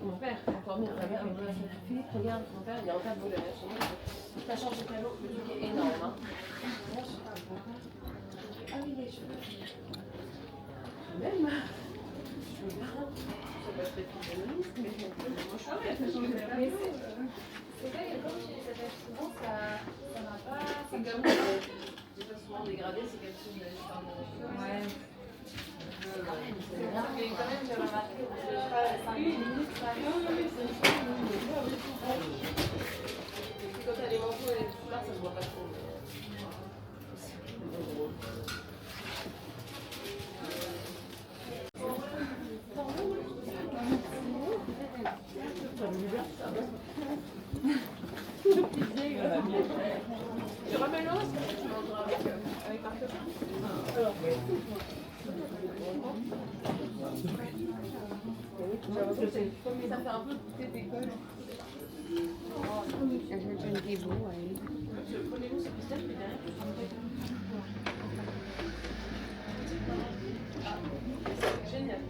Mon père, encore mieux, regarde, cette fille, regarde, mon père, il est en tableau là, ça change de tableau, le truc est énorme. Hein. Ah oui, les cheveux. Même. Je veux bien. Ça peut être féministe, mais moi je suis prête à changer de tableau. C'est vrai que comme tu les appelles souvent, ça m'a pas. C'est comme déjà souvent dégradé, c'est quelque chose de l'histoire de. Ouais. Mais quand même, j'ai remarqué, je sais pas, 5 minutes, ça quand elle est manteau et les foulards, ça se voit pas trop. Tu ramènes l'eau, tu mangeras avec Parfum. Alors, ça fait un peu d'école. Le premier mot, c'est pistache, mais derrière, tu c'est génial.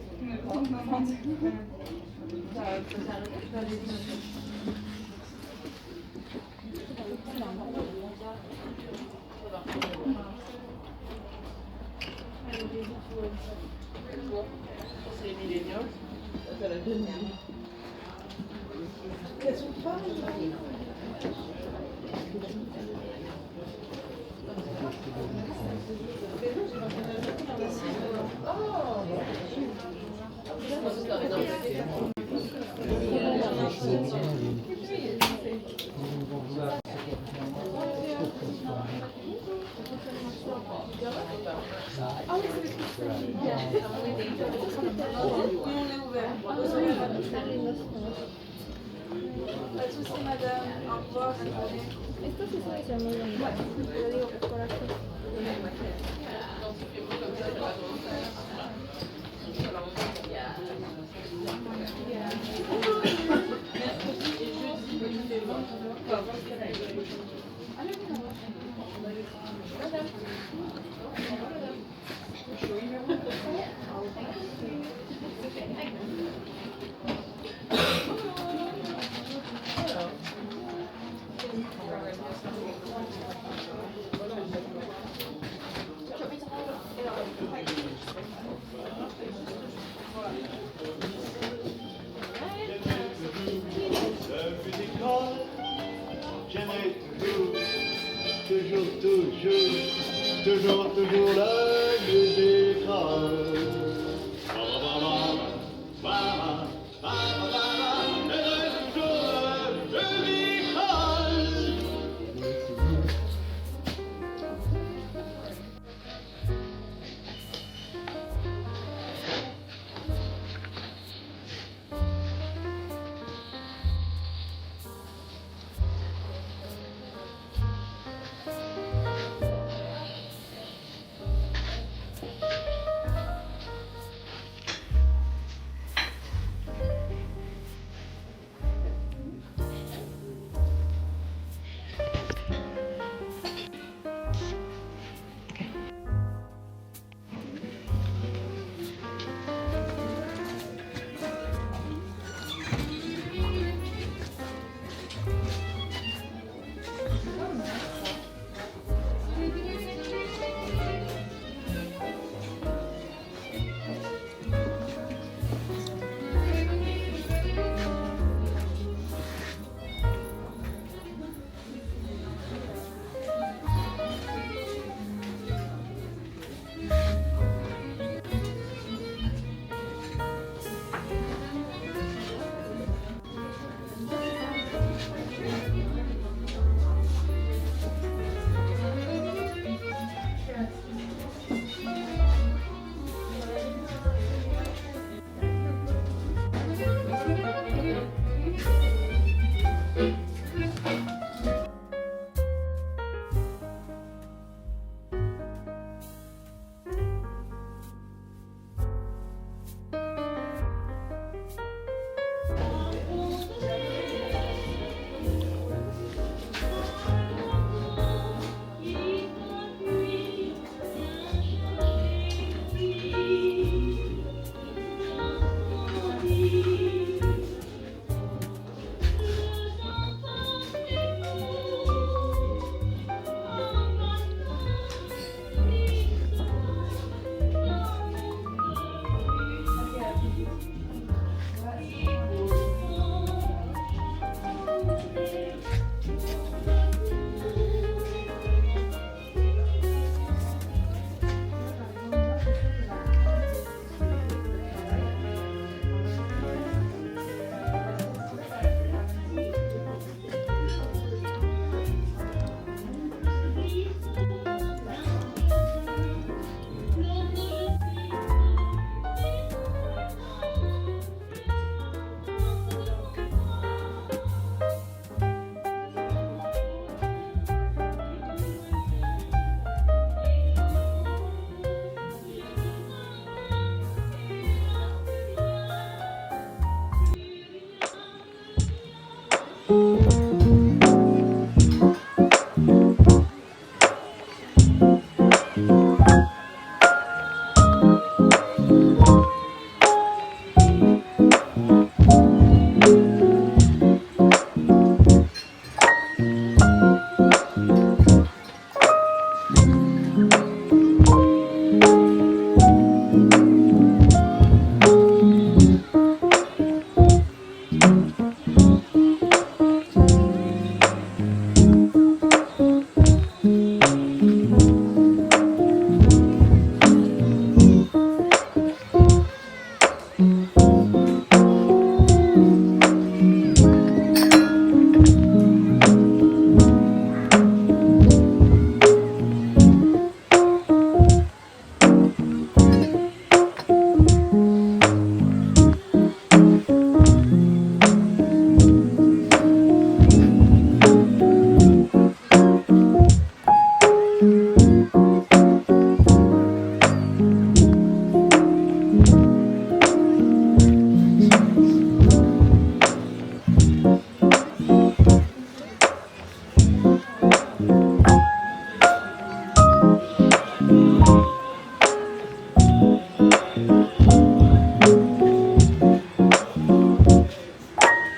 C'est les milléniaux. Ça la donne. Elles sont pas. Ah oui, c'est ce on est ouvert. Pas de soucis, madame. Au revoir, bonne journée. Esto sí se dice muy bien. Lo digo por aquí. J'aimerais toujours la musique.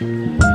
Merci.